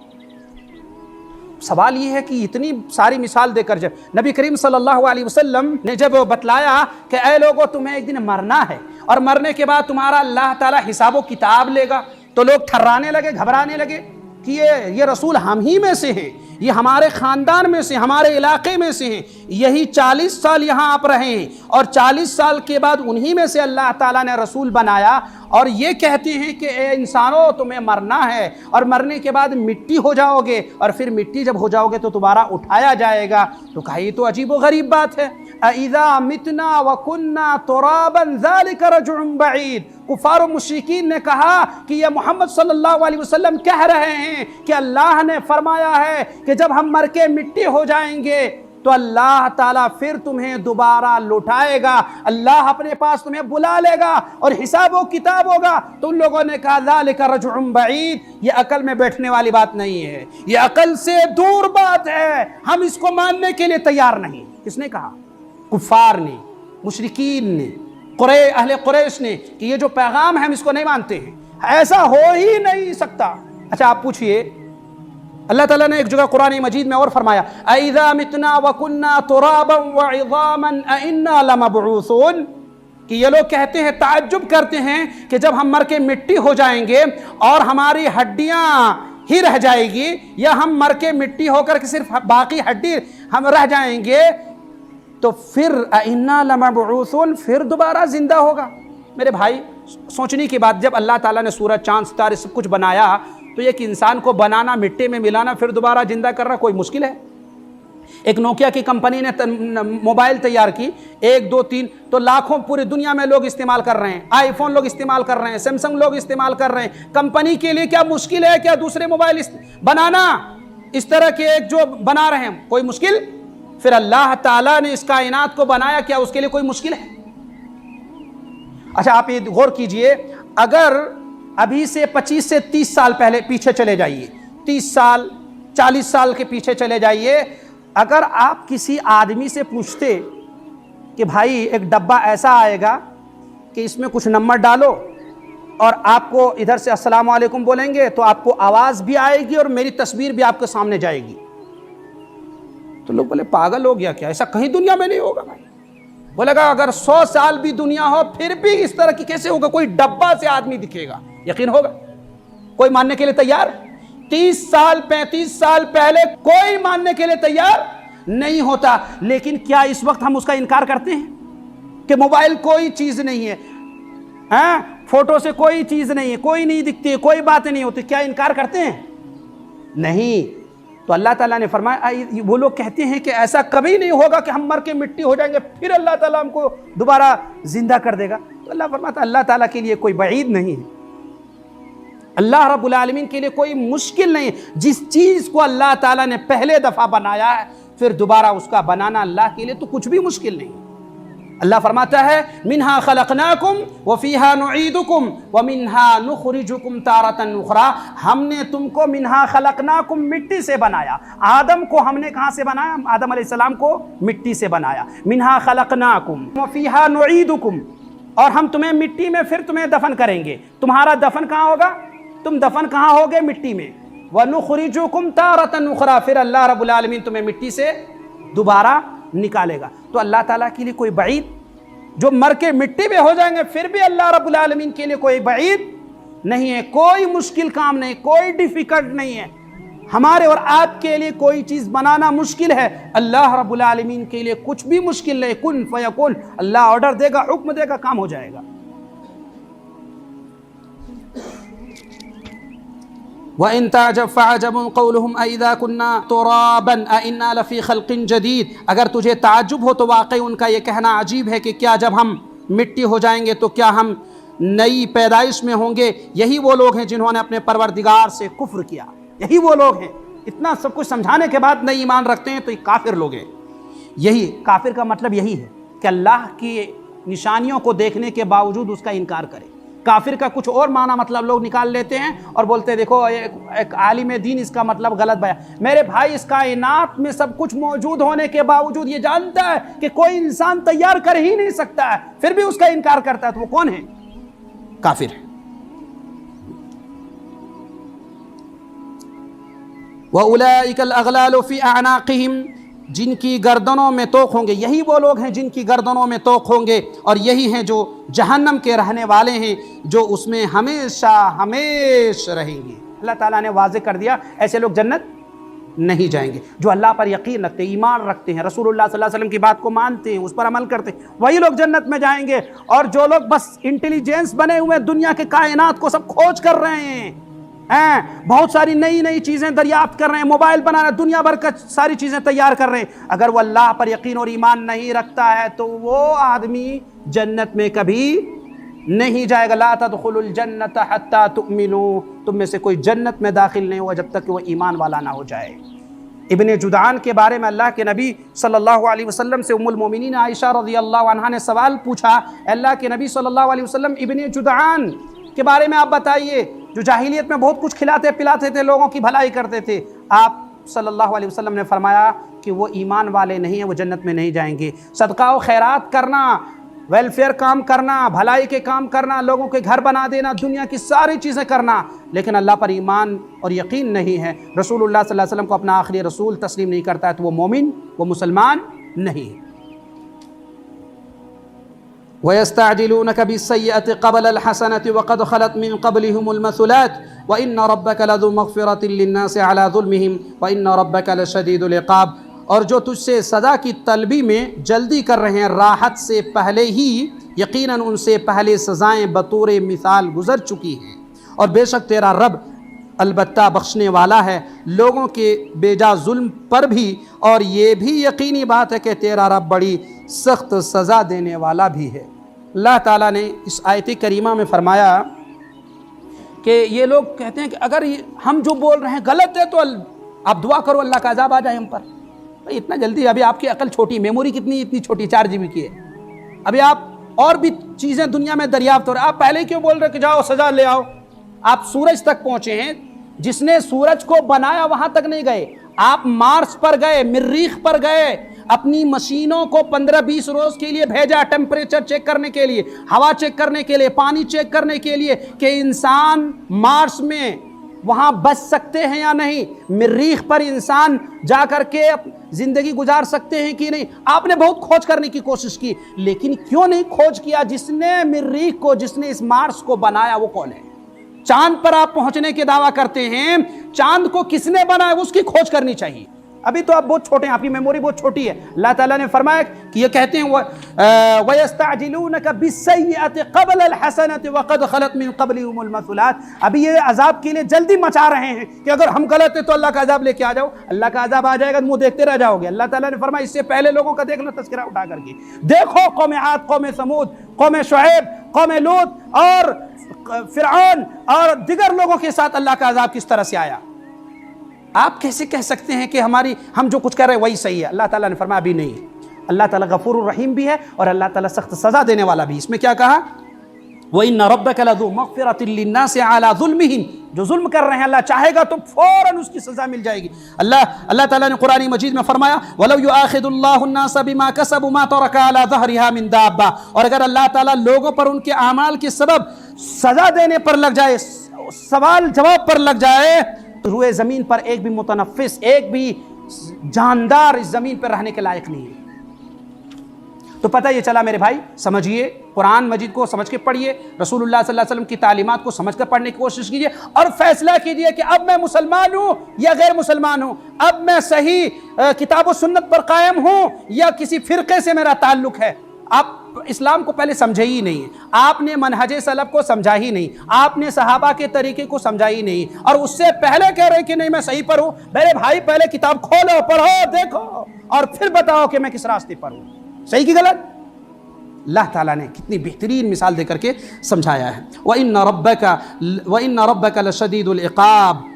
Speaker 1: سوال یہ ہے کہ اتنی ساری مثال دے کر جب نبی کریم صلی اللہ علیہ وسلم نے جب بتلایا کہ اے لوگو تمہیں ایک دن مرنا ہے اور مرنے کے بعد تمہارا اللہ تعالیٰ حساب و کتاب لے گا، تو لوگ تھرانے لگے، گھبرانے لگے کہ یہ رسول ہم ہی میں سے ہیں، یہ ہمارے خاندان میں سے، ہمارے علاقے میں سے ہیں، یہی 40 سال یہاں آپ رہے ہیں اور 40 سال کے بعد انہی میں سے اللہ تعالیٰ نے رسول بنایا، اور یہ کہتے ہیں کہ اے انسانوں تمہیں مرنا ہے اور مرنے کے بعد مٹی ہو جاؤ گے، اور پھر مٹی جب ہو جاؤ گے تو دوبارہ اٹھایا جائے گا۔ تو کہا یہ تو عجیب و غریب بات ہے۔ اَإِذَا مِتْنَا وَكُنَّا تُرَابًا ذَلِكَ رَجْعٌ بَعِيدٌ۔ کفار و مشرکین نے کہا کہ یہ محمد صلی اللہ علیہ وسلم کہہ رہے ہیں کہ اللہ نے فرمایا ہے کہ جب ہم مر کے مٹی ہو جائیں گے تو اللہ تعالیٰ پھر تمہیں دوبارہ لوٹائے گا، اللہ اپنے پاس تمہیں بلا لے گا اور حساب و کتاب ہوگا۔ تو ان لوگوں نے کہا ذَلِكَ رَجْعٌ بَعِيدٌ، یہ عقل میں بیٹھنے والی بات نہیں ہے، یہ عقل سے دور بات ہے، ہم اس کو ماننے کے لیے تیار نہیں۔ کس نے کہا؟ کفار نے، مشرکین نے، اہل قریش نے، کہ یہ جو پیغام ہے ہم اس کو نہیں مانتے ہیں، ایسا ہو ہی نہیں سکتا۔ اچھا آپ پوچھئے، اللہ تعالیٰ نے ایک جگہ قرآن مجید میں اور فرمایا اَإِذَا مِتْنَا وَكُنَّا تُرَابًا وَعِظَامًا أَإِنَّا لَمَبْعُوثُونَ، کہ یہ لوگ کہتے ہیں، تعجب کرتے ہیں کہ جب ہم مر کے مٹی ہو جائیں گے اور ہماری ہڈیاں ہی رہ جائے گی، یا ہم مر کے مٹی ہو کر کے صرف باقی ہڈی ہم رہ جائیں گے، تو پھر اِنَّا لَمَبْعُوثُونَ، پھر دوبارہ زندہ ہوگا۔ میرے بھائی سوچنے کی بات، جب اللہ تعالیٰ نے سورج چاند ستارے سب کچھ بنایا تو ایک انسان کو بنانا، مٹی میں ملانا، پھر دوبارہ زندہ کرنا کوئی مشکل ہے؟ ایک نوکیا کی کمپنی نے موبائل تیار کی، 1 2 3 تو لاکھوں پوری دنیا میں لوگ استعمال کر رہے ہیں، آئی فون لوگ استعمال کر رہے ہیں، سیمسنگ لوگ استعمال کر رہے ہیں۔ کمپنی کے لیے کیا مشکل ہے کیا دوسرے موبائل بنانا؟ اس طرح کے ایک جو بنا رہے ہیں کوئی مشکل؟ پھر اللہ تعالیٰ نے اس کائنات کو بنایا، کیا اس کے لیے کوئی مشکل ہے؟ اچھا آپ یہ غور کیجئے، اگر ابھی سے 25 سے 30 سال پہلے پیچھے چلے جائیے، 30 سال 40 سال کے پیچھے چلے جائیے، اگر آپ کسی آدمی سے پوچھتے کہ بھائی ایک ڈبہ ایسا آئے گا کہ اس میں کچھ نمبر ڈالو اور آپ کو ادھر سے السلام علیکم بولیں گے تو آپ کو آواز بھی آئے گی اور میری تصویر بھی آپ کے سامنے جائے گی، تو لوگ بولے پاگل ہو گیا کیا، ایسا کہیں دنیا میں نہیں ہوگا بھائی۔ بولے گا اگر 100 سال بھی دنیا ہو پھر بھی اس طرح کی کیسے ہوگا، کوئی ڈبہ سے آدمی دکھے گا، یقین ہوگا؟ کوئی ماننے کے لیے تیار؟ 30 سال 35 سال پہلے کوئی ماننے کے لیے تیار نہیں ہوتا، لیکن کیا اس وقت ہم اس کا انکار کرتے ہیں کہ موبائل کوئی چیز نہیں ہے، ہاں فوٹو سے کوئی چیز نہیں ہے، کوئی نہیں دکھتی، کوئی باتیں نہیں ہوتی، کیا انکار کرتے ہیں؟ نہیں۔ تو اللہ تعالیٰ نے فرمایا وہ لوگ کہتے ہیں کہ ایسا کبھی نہیں ہوگا کہ ہم مر کے مٹی ہو جائیں گے پھر اللہ تعالیٰ ہم کو دوبارہ زندہ کر دے گا۔ تو اللہ فرماتا اللہ تعالیٰ کے لیے کوئی بعید نہیں ہے، اللہ رب العالمین کے لیے کوئی مشکل نہیں ہے۔ جس چیز کو اللہ تعالیٰ نے پہلے دفعہ بنایا ہے پھر دوبارہ اس کا بنانا اللہ کے لیے تو کچھ بھی مشکل نہیں ہے۔ اللہ فرماتا ہے منہا خلقناکم وفیہا نعیدکم ومنہا نخرجکم تارۃ اخری، ہم نے تم کو منہا خلقناکم مٹی سے بنایا۔ آدم کو ہم نے کہاں سے بنایا؟ آدم علیہ السلام کو مٹی سے بنایا۔ منہا خلقناکم وفیہا نعیدکم، اور ہم تمہیں مٹی میں پھر تمہیں دفن کریں گے۔ تمہارا دفن کہاں ہوگا؟ تم دفن کہاں ہوگے؟ مٹی میں۔ وَنُخْرِجُكُمْ تَارَةً أُخْرَىٰ، پھر اللہ رب العالمین تمہیں مٹی سے دوبارہ نکالے گا۔ تو اللہ تعالیٰ کے لیے کوئی بعید جو مر کے مٹی میں ہو جائیں گے پھر بھی اللہ رب العالمین کے لیے کوئی بعید نہیں ہے، کوئی مشکل کام نہیں، کوئی ڈیفیکلٹ نہیں ہے۔ ہمارے اور آپ کے لیے کوئی چیز بنانا مشکل ہے، اللہ رب العالمین کے لیے کچھ بھی مشکل نہیں، کن فیکون، اللہ آرڈر دے گا، حکم دے گا، کام ہو جائے گا۔ وَإِن تَعْجَبْ فَعَجَبٌ قَوْلُهُمْ أَإِذَا كُنَّا تُرَابًا أَإِنَّا لَفِي خَلْقٍ جَدِيدٍ، اگر تجھے تعجب ہو تو واقعی ان کا یہ کہنا عجیب ہے کہ کیا جب ہم مٹی ہو جائیں گے تو کیا ہم نئی پیدائش میں ہوں گے؟ یہی وہ لوگ ہیں جنہوں نے اپنے پروردگار سے کفر کیا، یہی وہ لوگ ہیں، اتنا سب کچھ سمجھانے کے بعد نہیں ایمان رکھتے ہیں تو یہ کافر لوگ ہیں۔ یہی کافر کا مطلب یہی ہے کہ اللہ کی نشانیوں کو دیکھنے کے باوجود اس کا انکار کرے۔ کافر کا کچھ اور معنی مطلب لوگ نکال لیتے ہیں اور بولتے ہیں دیکھو ایک عالم دین اس کا مطلب غلط بیان۔ میرے بھائی، اس کائنات میں سب کچھ موجود ہونے کے باوجود یہ جانتا ہے کہ کوئی انسان تیار کر ہی نہیں سکتا ہے، پھر بھی اس کا انکار کرتا ہے، تو وہ کون ہے؟ کافر ہے۔ وَأُولَئِكَ الْأَغْلَالُ فِي أَعْنَاقِهِمْ، جن کی گردنوں میں طوق ہوں گے، یہی وہ لوگ ہیں جن کی گردنوں میں طوق ہوں گے، اور یہی ہیں جو جہنم کے رہنے والے ہیں، جو اس میں ہمیشہ ہمیشہ رہیں گے۔ اللہ تعالیٰ نے واضح کر دیا ایسے لوگ جنت نہیں جائیں گے۔ جو اللہ پر یقین رکھتے ہیں، ایمان رکھتے ہیں، رسول اللہ صلی اللہ علیہ وسلم کی بات کو مانتے ہیں، اس پر عمل کرتے ہیں، وہی لوگ جنت میں جائیں گے۔ اور جو لوگ بس انٹیلیجنس بنے ہوئے دنیا کے کائنات کو سب کھوج کر رہے ہیں، بہت ساری نئی نئی چیزیں دریافت کر رہے ہیں، موبائل بنا رہے ہیں، دنیا بھر کا ساری چیزیں تیار کر رہے ہیں، اگر وہ اللہ پر یقین اور ایمان نہیں رکھتا ہے تو وہ آدمی جنت میں کبھی نہیں جائے گا۔ لا تدخلوا الجنت حتی تؤمنوا، تم میں سے کوئی جنت میں داخل نہیں ہوا جب تک کہ وہ ایمان والا نہ ہو جائے۔ ابن جدعان کے بارے میں اللہ کے نبی صلی اللہ علیہ وسلم سے ام المومنین عائشہ رضی اللہ عنہا نے سوال پوچھا، اللہ کے نبی صلی اللہ علیہ وسلم ابن جدعان کے بارے میں آپ بتائیے، جو جاہلیت میں بہت کچھ کھلاتے پلاتے تھے، لوگوں کی بھلائی کرتے تھے۔ آپ صلی اللہ علیہ وسلم نے فرمایا کہ وہ ایمان والے نہیں ہیں، وہ جنت میں نہیں جائیں گے۔ صدقہ و خیرات کرنا، ویلفیئر کام کرنا، بھلائی کے کام کرنا، لوگوں کے گھر بنا دینا، دنیا کی ساری چیزیں کرنا، لیکن اللہ پر ایمان اور یقین نہیں ہے، رسول اللہ صلی اللہ علیہ وسلم کو اپنا آخری رسول تسلیم نہیں کرتا ہے، تو وہ مومن، وہ مسلمان نہیں ہے۔ وَيَسْتَعْجِلُونَكَ بِالسَّيِّئَةِ قَبْلَ الْحَسَنَةِ وَقَدْ خَلَتْ مِنْ قَبْلِهُمُ الْمَثُلَاتُ وَإِنَّ رَبَّكَ لَذُو مَغْفِرَةٍ لِلنَّاسِ عَلَى ظُلْمِهِمْ وَإِنَّ رَبَّكَ لَشَدِيدُ الْعِقَابِ، اور جو تجھ سے سزا کی طلبی میں جلدی کر رہے ہیں راحت سے پہلے ہی، یقیناً ان سے پہلے سزائیں بطور مثال گزر چکی ہیں، اور بے شک تیرا رب البتہ بخشنے والا ہے لوگوں کے بیجا ظلم پر بھی، اور یہ بھی یقینی بات ہے کہ تیرا رب بڑی سخت سزا دینے والا بھی ہے۔ اللہ تعالیٰ نے اس آیت کریمہ میں فرمایا کہ یہ لوگ کہتے ہیں کہ اگر ہم جو بول رہے ہیں غلط ہے تو آپ دعا کرو اللہ کا عذاب آ جائے ہم پر۔ اتنا جلدی؟ ابھی آپ کی عقل چھوٹی، میموری کتنی اتنی چھوٹی، 4 GB کی ہے، ابھی آپ اور بھی چیزیں دنیا میں دریافت ہو رہے ہیں، آپ پہلے کیوں بول رہے کہ جاؤ سزا لے آؤ؟ آپ سورج تک پہنچے ہیں، جس نے سورج کو بنایا وہاں تک نہیں گئے، آپ مارس پر گئے، مریخ پر گئے، اپنی مشینوں کو 15-20 روز کے لیے بھیجا ٹیمپریچر چیک کرنے کے لیے، ہوا چیک کرنے کے لیے، پانی چیک کرنے کے لیے کہ انسان مارس میں وہاں بچ سکتے ہیں یا نہیں، مریخ پر انسان جا کر کے زندگی گزار سکتے ہیں کہ نہیں۔ آپ نے بہت کھوج کرنے کی کوشش کی، لیکن کیوں نہیں کھوج کیا؟ جس نے مریخ کو، جس نے اس مارس کو بنایا وہ کون ہے؟ چاند پر آپ پہنچنے کے دعویٰ کرتے ہیں، چاند کو کس نے بنایا اس کی کھوج کرنی چاہیے۔ ابھی تو آپ بہت چھوٹے ہیں، آپ کی میموری بہت چھوٹی ہے۔ اللہ تعالیٰ نے فرمایا کہ یہ کہتے ہیں وَيَسْتَعْجِلُونَكَ بِالسَّيِّئَةِ قَبْلَ الْحَسَنَةِ وَقَدْ خَلَتْ مِنْ قَبْلِهُمُ الْمَثُلَاتُ، ابھی یہ عذاب کے لیے جلدی مچا رہے ہیں کہ اگر ہم غلط ہیں تو اللہ کا عذاب لے کے آ جاؤ، اللہ کا عذاب آ جائے گا منہ دیکھتے رہ جاؤ گے۔ اللہ تعالیٰ نے فرمایا اس سے پہلے لوگوں کا دیکھ لو تذکرہ اٹھا کر کے، دیکھو قوم عاد، قوم سمود، قوم شعیب، قوم لوط اور فرعون اور دیگر لوگوں کے ساتھ اللہ کا عذاب کس طرح سے آیا۔ آپ کیسے کہہ سکتے ہیں کہ ہم جو کچھ کر رہے ہیں وہی صحیح ہے؟ اللہ تعالیٰ نے فرمایا ابھی نہیں۔ اللہ تعالیٰ غفور الرحیم بھی ہے اور اللہ تعالیٰ سخت سزا دینے والا بھی۔ اس میں کیا کہا؟ وَإِنَّ رَبَّكَ لَذُو مَغْفِرَةٍ لِلنَّاسِ عَلَى ظُلْمِهِمْ، جو ظلم کر رہے ہیں اللہ چاہے گا تو فوراً اس کی سزا مل جائے گی۔ اللہ تعالیٰ نے قرآن مجید میں فرمایا وَلَوْ يُؤَاخِذُ اللَّهُ النَّاسَ بِمَا كَسَبُوا مَا تَرَكَ عَلَى ظَهْرِهَا مِن دَابَّةٍ، اور اگر اللہ تعالیٰ لوگوں پر ان کے اعمال کے سبب سزا دینے پر لگ جائے، سوال جواب پر لگ جائے، روئے زمین پر ایک بھی متنفس، ایک بھی جاندار اس زمین پر رہنے کے لائق نہیں ہے۔ تو پتہ یہ چلا میرے بھائی، سمجھیے قرآن مجید کو سمجھ کے پڑھیے، رسول اللہ صلی اللہ علیہ وسلم کی تعلیمات کو سمجھ کر پڑھنے کی کوشش کیجیے، اور فیصلہ کیجیے کہ اب میں مسلمان ہوں یا غیر مسلمان ہوں، اب میں صحیح کتاب و سنت پر قائم ہوں یا کسی فرقے سے میرا تعلق ہے۔ آپ اسلام کو پہلے سمجھے ہی نہیں، آپ نے منہج سلف کو سمجھا ہی نہیں، آپ نے صحابہ کے طریقے کو سمجھا ہی نہیں، اور اس سے پہلے کہہ رہے کہ نہیں میں صحیح پر ہوں۔ میرے بھائی پہلے کتاب کھولو، پڑھو، دیکھو، اور پھر بتاؤ کہ میں کس راستے پر ہوں، صحیح کی غلط۔ اللہ تعالیٰ نے کتنی بہترین مثال دے کر کے سمجھایا ہے۔ وَإِنَّ رَبَّكَ لَشَدِيدُ الْعِقَابِ،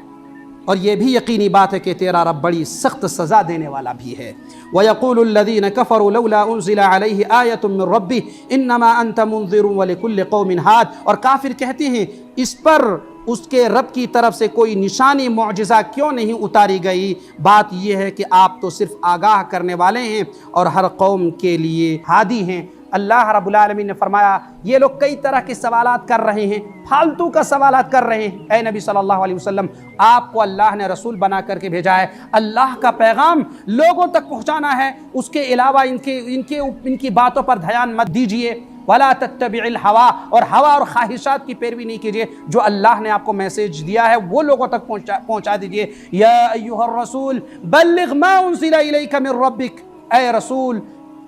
Speaker 1: اور یہ بھی یقینی بات ہے کہ تیرا رب بڑی سخت سزا دینے والا بھی ہے۔ وَيَقُولُ الَّذِينَ كَفَرُوا لَوْلَا أُنزِلَ عَلَيْهِ آيَةٌ مِّن رَّبِّهِ إِنَّمَا أَنتَ مُنذِرٌ وَلِكُلِّ قَوْمٍ هَادٍ، اور کافر کہتے ہیں اس پر اس کے رب کی طرف سے کوئی نشانی معجزہ کیوں نہیں اتاری گئی؟ بات یہ ہے کہ آپ تو صرف آگاہ کرنے والے ہیں اور ہر قوم کے لیے ہادی ہیں۔ اللہ رب العالمین نے فرمایا یہ لوگ کئی طرح کے سوالات کر رہے ہیں، فالتو کا سوالات کر رہے ہیں۔ اے نبی صلی اللہ علیہ وسلم، آپ کو اللہ نے رسول بنا کر کے بھیجا ہے، اللہ کا پیغام لوگوں تک پہنچانا ہے، اس کے علاوہ ان کی باتوں پر دھیان مت دیجئے۔ وَلَا تَتَّبِعِ الْهَوَىٰ، اور ہوا اور خواہشات کی پیروی نہیں کیجیے، جو اللہ نے آپ کو میسیج دیا ہے وہ لوگوں تک پہنچا دیجئے۔ یا ایھا الرسول بلغ ما انزل الیک من ربک، اے رسول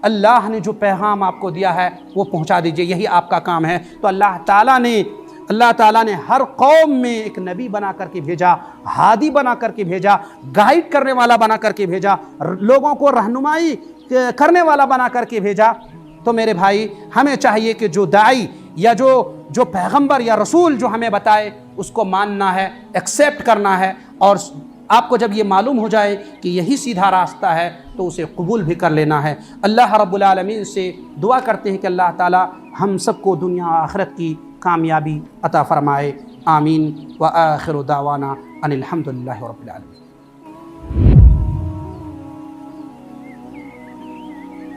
Speaker 1: اللہ نے جو پیغام آپ کو دیا ہے وہ پہنچا دیجئے، یہی آپ کا کام ہے۔ تو اللہ تعالیٰ نے ہر قوم میں ایک نبی بنا کر کے بھیجا، ہادی بنا کر کے بھیجا، گائیڈ کرنے والا بنا کر کے بھیجا، لوگوں کو رہنمائی کرنے والا بنا کر کے بھیجا۔ تو میرے بھائی ہمیں چاہیے کہ جو داعی یا جو پیغمبر یا رسول جو ہمیں بتائے اس کو ماننا ہے، ایکسیپٹ کرنا ہے، اور آپ کو جب یہ معلوم ہو جائے کہ یہی سیدھا راستہ ہے تو اسے قبول بھی کر لینا ہے۔ اللہ رب العالمین سے دعا کرتے ہیں کہ اللہ تعالی ہم سب کو دنیا و آخرت کی کامیابی عطا فرمائے، آمین۔ وآخر دعوانا ان الحمد للہ رب العالمین۔